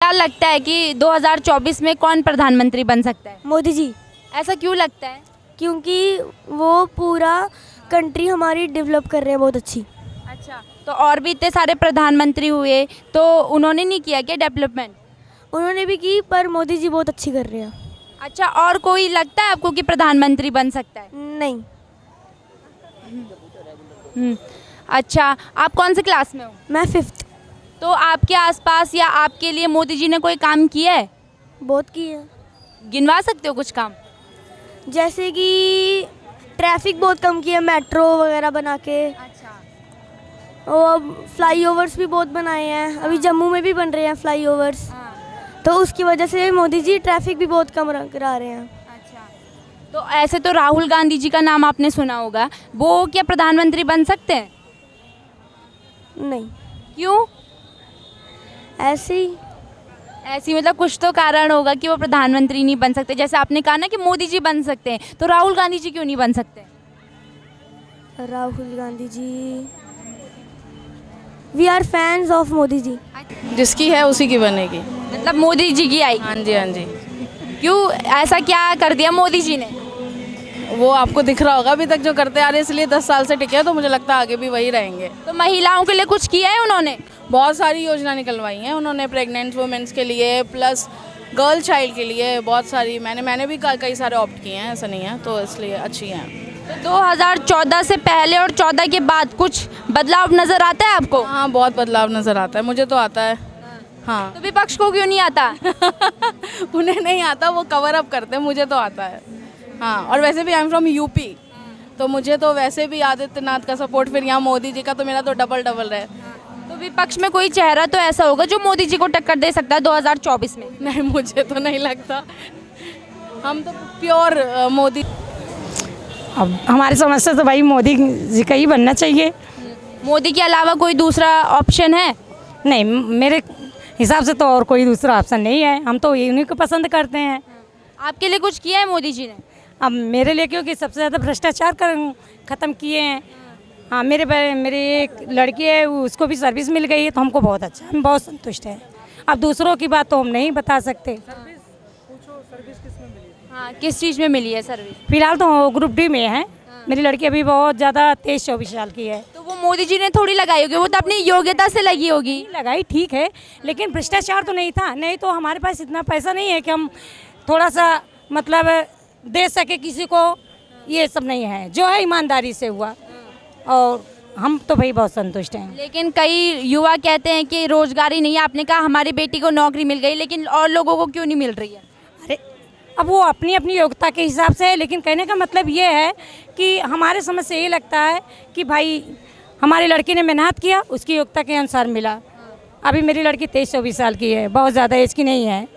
क्या लगता है कि 2024 में कौन प्रधानमंत्री बन सकता है? मोदी जी। ऐसा क्यों लगता है? क्योंकि वो पूरा कंट्री हमारी डेवलप कर रहे हैं बहुत अच्छी। अच्छा, तो और भी इतने सारे प्रधानमंत्री हुए तो उन्होंने नहीं किया क्या डेवलपमेंट? उन्होंने भी की पर मोदी जी बहुत अच्छी कर रहे हैं। अच्छा, और कोई लगता है आपको कि प्रधानमंत्री बन सकता है? नहीं। अच्छा, आप कौन से क्लास में हो? मैं 5th। तो आपके आसपास या आपके लिए मोदी जी ने कोई काम किया है? बहुत की है। गिनवा सकते हो कुछ काम? जैसे कि ट्रैफिक बहुत कम किया, मेट्रो वगैरह बना के। अच्छा। और अब फ्लाईओवर्स भी बहुत बनाए हैं, अभी जम्मू में भी बन रहे हैं फ्लाईओवर्स। तो उसकी वजह से मोदी जी ट्रैफिक भी बहुत कम करा रहे हैं। अच्छा, तो ऐसे तो राहुल गांधी जी का नाम आपने सुना होगा, वो क्या प्रधानमंत्री बन सकते हैं? नहीं, क्यों? ऐसे ही। ऐसी मतलब कुछ तो कारण होगा कि वो प्रधानमंत्री नहीं बन सकते। जैसे आपने कहा ना कि मोदी जी बन सकते हैं, तो राहुल गांधी जी क्यों नहीं बन सकते? Rahul Gandhi ji, we are fans of Modi ji. जिसकी है उसी की बनेगी। मतलब मोदी जी की आएगी? हाँ जी, हाँ जी। क्यों, ऐसा क्या कर दिया मोदी जी ने? वो आपको दिख रहा होगा अभी तक जो करते आ रहे हैं, इसलिए 10 साल से टिके हैं, तो मुझे लगता है आगे भी वही रहेंगे। तो महिलाओं के लिए कुछ किया है उन्होंने? बहुत सारी योजना निकलवाई हैं उन्होंने, प्रेग्नेंट वुमेंस के लिए प्लस गर्ल चाइल्ड के लिए बहुत सारी। मैंने भी कई सारे ऑप्ट किए हैं, ऐसा नहीं है, तो इसलिए अच्छी हैं। तो 2014 से पहले और 14 के बाद कुछ बदलाव नजर आता है आपको? हाँ, बहुत बदलाव नज़र आता है, मुझे तो आता है। हाँ। तो विपक्ष को क्यों नहीं आता? उन्हें नहीं आता, वो कवर अप करते हैं, मुझे तो आता है। हाँ, और वैसे भी आई एम फ्रॉम यूपी, तो मुझे तो वैसे भी आदित्यनाथ का सपोर्ट, फिर यहाँ मोदी जी का, तो मेरा तो डबल रहे। तो विपक्ष में कोई चेहरा तो ऐसा होगा जो मोदी जी को टक्कर दे सकता है 2024 में? नहीं, मुझे तो नहीं लगता। हम तो प्योर मोदी। अब हमारी समझ से तो भाई मोदी जी का ही बनना चाहिए। मोदी के अलावा कोई दूसरा ऑप्शन है? नहीं, मेरे हिसाब से तो और कोई दूसरा ऑप्शन नहीं है, हम तो उन्हीं को पसंद करते हैं। आपके लिए कुछ किया है मोदी जी ने? अब मेरे लिए क्योंकि सबसे ज़्यादा भ्रष्टाचार ख़त्म किए हैं। हाँ, मेरी एक लड़की है, उसको भी सर्विस मिल गई है, तो हमको बहुत अच्छा, हम बहुत संतुष्ट हैं। अब दूसरों की बात तो हम नहीं बता सकते। हाँ, किस चीज़ में मिली है सर्विस? फिलहाल तो ग्रुप डी में है। मेरी लड़की अभी बहुत ज़्यादा 23-24 साल की है। तो वो मोदी जी ने थोड़ी लगाई होगी, वो तो अपनी योग्यता से लगी होगी। लगाई ठीक है, लेकिन भ्रष्टाचार तो नहीं था। नहीं तो हमारे पास इतना पैसा नहीं है कि हम थोड़ा सा मतलब दे सके किसी को, ये सब नहीं है। जो है ईमानदारी से हुआ, और हम तो भाई बहुत संतुष्ट हैं। लेकिन कई युवा कहते हैं कि रोजगारी नहीं है। आपने कहा हमारी बेटी को नौकरी मिल गई, लेकिन और लोगों को क्यों नहीं मिल रही है? अरे, अब वो अपनी अपनी योग्यता के हिसाब से है, लेकिन कहने का मतलब ये है कि हमारे समझ से ये लगता है कि भाई हमारी लड़की ने मेहनत किया, उसकी योग्यता के अनुसार मिला। अभी मेरी लड़की 23-24 साल की है, बहुत ज़्यादा एज की नहीं है।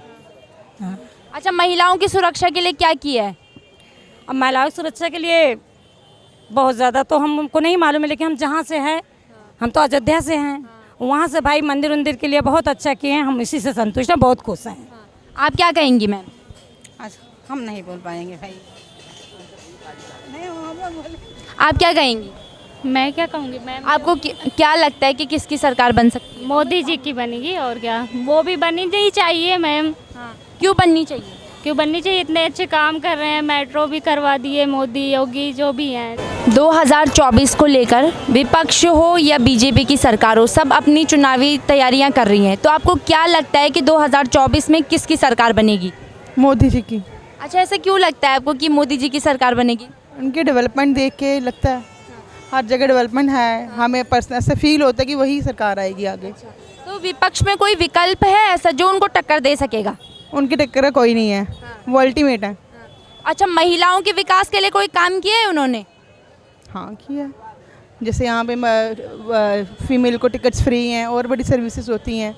हाँ। अच्छा, महिलाओं की सुरक्षा के लिए क्या किया है? अब महिलाओं की सुरक्षा के लिए बहुत ज़्यादा तो हमको नहीं मालूम है, लेकिन हम जहाँ से हैं, हम तो अयोध्या से हैं, वहाँ से भाई मंदिर उंदिर के लिए बहुत अच्छा किए हैं। हम इसी से संतुष्ट हैं, बहुत खुश हैं। आप क्या कहेंगी मैम? हम नहीं बोल पाएंगे भाई। आप क्या कहेंगी? मैं क्या कहूँगी मैम, आपको क्या लगता है कि किसकी सरकार बन सकती है? मोदी जी की बनेगी, और क्या, वो भी बननी ही चाहिए मैम। क्यों बननी चाहिए? क्यों बननी चाहिए, इतने अच्छे काम कर रहे हैं, मेट्रो भी करवा दिए मोदी योगी जो भी हैं। 2024 को लेकर विपक्ष हो या बीजेपी की सरकार हो, सब अपनी चुनावी तैयारियां कर रही हैं। तो आपको क्या लगता है कि 2024 में किसकी सरकार बनेगी? मोदी जी की। अच्छा, ऐसा क्यों लगता है आपको कि मोदी जी की सरकार बनेगी? उनके डेवलपमेंट देख के लगता है, हर जगह डेवलपमेंट है, हमें पर्सनल ऐसा फील होता है कि वही सरकार आएगी आगे। तो विपक्ष में कोई विकल्प है ऐसा जो उनको टक्कर दे सकेगा? उनकी टक्कर कोई नहीं है, वो अल्टीमेट है। अच्छा, महिलाओं के विकास के लिए कोई काम किया है उन्होंने? हाँ, किया। जैसे यहाँ पे फीमेल को टिकट्स फ्री हैं, और बड़ी सर्विसेज होती हैं,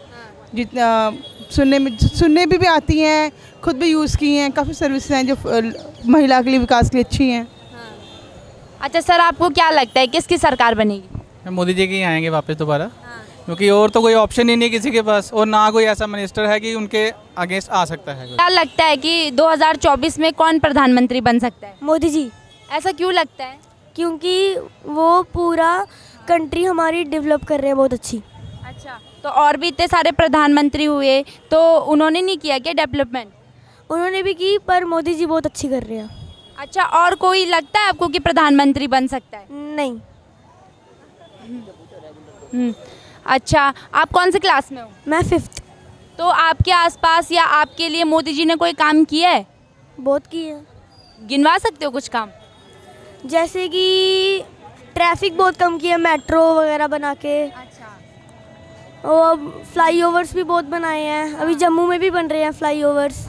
जितना सुनने भी आती हैं, खुद भी यूज़ की हैं। काफ़ी सर्विसेज हैं जो महिला के लिए विकास के लिए अच्छी हैं। अच्छा सर, आपको क्या लगता है किसकी सरकार बनेगी? मोदी जी के ही आएंगे वापस दोबारा, क्योंकि और तो कोई ऑप्शन ही नहीं किसी के पास, और ना कोई ऐसा मिनिस्टर है कि उनके अगेंस्ट आ सकता है। क्या लगता है कि 2024 में कौन प्रधानमंत्री बन सकता है? मोदी जी। ऐसा क्यों लगता है? क्योंकि वो पूरा कंट्री हमारी डेवलप कर रहे हैं बहुत अच्छी। अच्छा, तो और भी इतने सारे प्रधानमंत्री हुए, तो उन्होंने नहीं किया क्या डेवलपमेंट? उन्होंने भी की, पर मोदी जी बहुत अच्छी कर रहे हैं। अच्छा, और कोई लगता है आपको कि प्रधानमंत्री बन सकता है? नहीं। अच्छा, आप कौन से क्लास में हो? मैं 5th। तो आपके आसपास या आपके लिए मोदी जी ने कोई काम किया है? बहुत की है। गिनवा सकते हो कुछ काम? जैसे कि ट्रैफिक बहुत कम किया, मेट्रो वगैरह बना के। अच्छा। और फ्लाईओवर्स भी बहुत बनाए हैं, अभी जम्मू में भी बन रहे हैं फ्लाईओवर्स।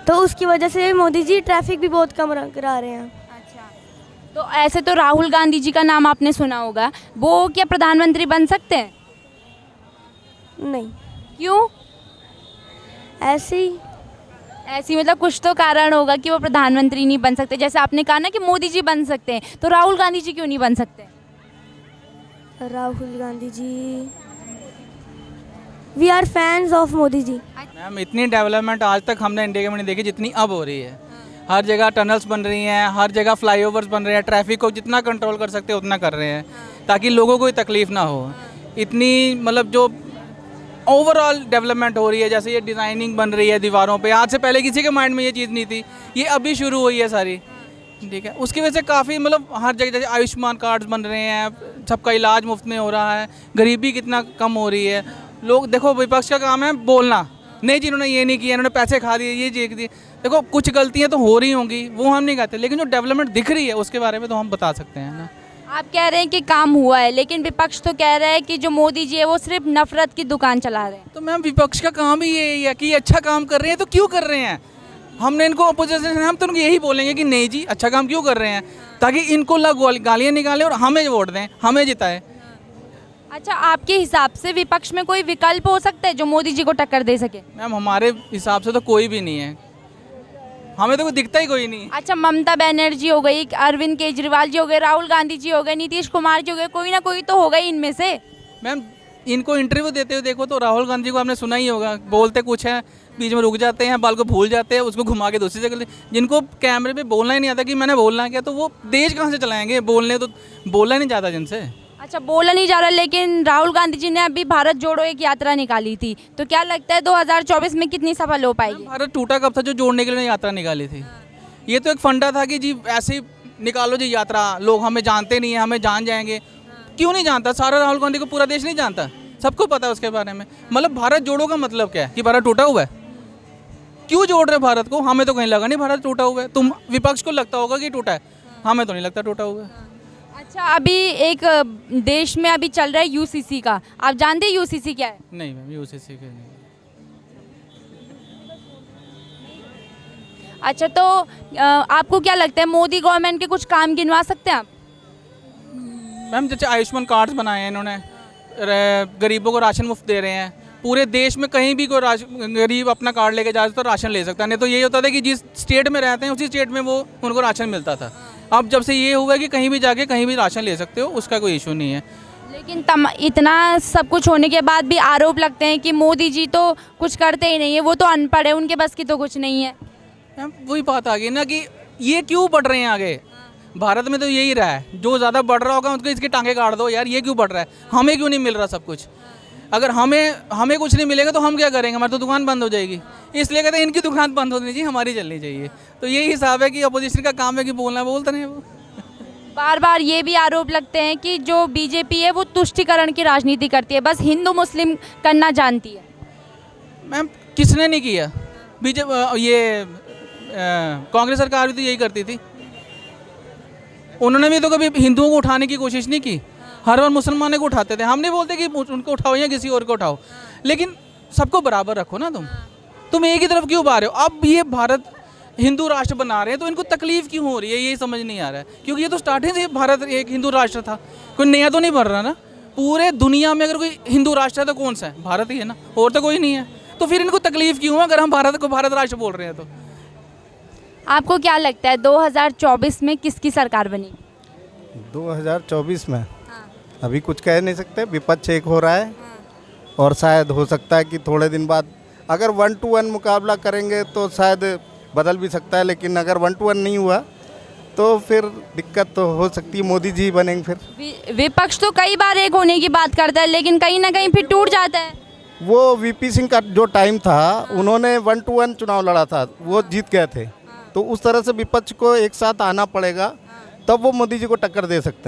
तो उसकी वजह से मोदी जी ट्रैफिक भी बहुत कम करा रहे हैं। अच्छा, तो ऐसे तो राहुल गांधी जी का नाम आपने सुना होगा, वो क्या प्रधानमंत्री बन सकते हैं? नहीं, क्यों? ऐसे ही। ऐसी मतलब कुछ तो कारण होगा कि वो प्रधानमंत्री नहीं बन सकते। जैसे आपने कहा ना कि मोदी जी बन सकते हैं, तो राहुल गांधी जी क्यों नहीं बन सकते? Rahul Gandhi ji, we are fans of Modi ji. Ma'am इतनी डेवलपमेंट आज तक हमने इंडिया में नहीं देखी जितनी अब हो रही है। हर जगह टनल्स बन रही हैं, हर जगह फ्लाईओवर्स बन रहे हैं, ट्रैफिक को जितना कंट्रोल कर सकते हैं उतना कर रहे हैं ताकि लोगों को कोई तकलीफ ना हो। इतनी मतलब जो ओवरऑल डेवलपमेंट हो रही है, जैसे ये डिज़ाइनिंग बन रही है दीवारों पे, आज से पहले किसी के माइंड में ये चीज़ नहीं थी, ये अभी शुरू हुई है सारी, ठीक है। उसकी वजह से काफ़ी मतलब हर जगह जैसे आयुष्मान कार्ड्स बन रहे हैं, सबका इलाज मुफ्त में हो रहा है, गरीबी कितना कम हो रही है। लोग देखो, विपक्ष का काम है बोलना, नहीं जिन्होंने ये नहीं किया, इन्होंने पैसे खा दिए, ये चीज दिए। देखो कुछ गलतियाँ तो हो रही होंगी, वो हम नहीं कहते, लेकिन जो डेवलपमेंट दिख रही है उसके बारे में तो हम बता सकते हैं ना। आप कह रहे हैं कि काम हुआ है, लेकिन विपक्ष तो कह रहा है कि जो मोदी जी है वो सिर्फ नफरत की दुकान चला रहे हैं। तो मैम विपक्ष का काम ही यही है कि ये अच्छा काम कर रहे हैं तो क्यों कर रहे हैं। हमने इनको अपोजिशन, हम तो उनको यही बोलेंगे कि नहीं जी अच्छा काम क्यों कर रहे हैं, ताकि इनको गालियाँ निकालें और हमें वोट दें, हमें जिताएं। अच्छा, आपके हिसाब से विपक्ष में कोई विकल्प हो सकता है जो मोदी जी को टक्कर दे सके? मैम हमारे हिसाब से तो कोई भी नहीं है, हमें तो कोई दिखता ही कोई नहीं। अच्छा, ममता बनर्जी हो गई, अरविंद केजरीवाल जी हो गए, राहुल गांधी जी हो गए, नीतीश कुमार जी हो गए, कोई ना कोई तो होगा ही इनमें से। मैम इनको इंटरव्यू देते हुए देखो तो राहुल गांधी को आपने सुना ही होगा, बोलते कुछ है, बीच में रुक जाते हैं, बाल को भूल जाते हैं, उसको घुमा के दूसरी जगह। जिनको कैमरे पे बोलना ही नहीं आता कि मैंने बोलना क्या, तो वो देश कहाँ से चलाएंगे, बोलने तो बोलना ही नहीं जाता जिनसे। अच्छा, बोला नहीं जा रहा, लेकिन राहुल गांधी जी ने अभी भारत जोड़ो एक यात्रा निकाली थी, तो क्या लगता है 2024 में कितनी सफल हो पाएगी? भारत टूटा कब था जो जोड़ने के लिए यात्रा निकाली थी? ये तो एक फंडा था कि जी ऐसे ही निकालो जी यात्रा, लोग हमें जानते नहीं है, हमें जान जाएंगे। क्यों नहीं जानता? सारा राहुल गांधी को पूरा देश नहीं जानता, सबको पता है उसके बारे में। मतलब भारत जोड़ो का मतलब क्या है कि भारत टूटा हुआ है? क्यों जोड़ रहे भारत को? हमें तो कहीं लगा नहीं भारत टूटा हुआ है। तुम विपक्ष को लगता होगा कि टूटा है, हमें तो नहीं लगता टूटा हुआ है। अच्छा, अभी एक देश में अभी चल रहा है यूसीसी का, आप जानते हैं यूसीसी क्या है? नहीं मैम, यूसीसी के नहीं। अच्छा, तो आपको क्या लगता है मोदी गवर्नमेंट के कुछ काम गिनवा सकते हैं आप? मैम जैसे आयुष्मान कार्ड्स बनाए हैं इन्होंने, गरीबों को राशन मुफ्त दे रहे हैं। पूरे देश में कहीं भी कोई गरीब अपना कार्ड लेके जाए तो राशन ले सकता है, नहीं तो यही होता था कि जिस स्टेट में रहते हैं उसी स्टेट में वो उनको राशन मिलता था। अब जब से ये हुआ कि कहीं भी जाके कहीं भी राशन ले सकते हो, उसका कोई इशू नहीं है। लेकिन इतना सब कुछ होने के बाद भी आरोप लगते हैं कि मोदी जी तो कुछ करते ही नहीं है, वो तो अनपढ़ है, उनके बस की तो कुछ नहीं है। मैम वही बात आ गई ना कि ये क्यों बढ़ रहे हैं आगे। भारत में तो यही रहा है, जो ज़्यादा बढ़ रहा होगा उसको इसके टांगे काट दो यार, ये क्यों बढ़ रहा है, हमें क्यों नहीं मिल रहा सब कुछ। अगर हमें कुछ नहीं मिलेगा तो हम क्या करेंगे, हमारी तो दुकान बंद हो जाएगी। इसलिए कहते हैं इनकी दुकान बंद होनी चाहिए, हमारी चलनी चाहिए। तो यही हिसाब है कि अपोजिशन का काम है कि बोलना, बोलते नहीं वो। बार बार ये भी आरोप लगते हैं कि जो बीजेपी है वो तुष्टीकरण की राजनीति करती है, बस हिंदू मुस्लिम करना जानती है। मैम किसने नहीं किया? बीजेपी ये कांग्रेस सरकार भी तो यही करती थी, उन्होंने भी तो कभी हिंदुओं को उठाने की कोशिश नहीं की, हर बार मुसलमानों को उठाते थे। हम नहीं बोलते कि उनको उठाओ या किसी और को उठाओ, लेकिन सबको बराबर रखो ना। तुम एक ही तरफ क्यों बा रहे हो? अब ये भारत हिंदू राष्ट्र बना रहे हैं तो इनको तकलीफ क्यों हो रही है, ये समझ नहीं आ रहा है। क्योंकि ये तो स्टार्टिंग से भारत एक हिंदू राष्ट्र था, कोई नया तो नहीं बन रहा ना। पूरे दुनिया में अगर कोई हिंदू राष्ट्र है तो कौन सा है? भारत ही है ना, और तो कोई नहीं है। तो फिर इनको तकलीफ क्यों है अगर हम भारत को भारत राष्ट्र बोल रहे हैं तो? आपको क्या लगता है 2024 में किसकी सरकार बनेगी? 2024 में अभी कुछ कह नहीं सकते, विपक्ष एक हो रहा है और शायद हो सकता है कि थोड़े दिन बाद अगर 1-1 मुकाबला करेंगे तो शायद बदल भी सकता है। लेकिन अगर 1-1 नहीं हुआ तो फिर दिक्कत तो हो सकती है, मोदी जी बनेंगे फिर। विपक्ष तो कई बार एक होने की बात करता है, लेकिन कहीं ना कहीं फिर टूट जाता है। वो वीपी सिंह का जो टाइम था, उन्होंने 1 to 1 चुनाव लड़ा था, वो जीत गए थे। तो उस तरह से विपक्ष को एक साथ आना पड़ेगा, तब वो मोदी जी को टक्कर दे सकते हैं।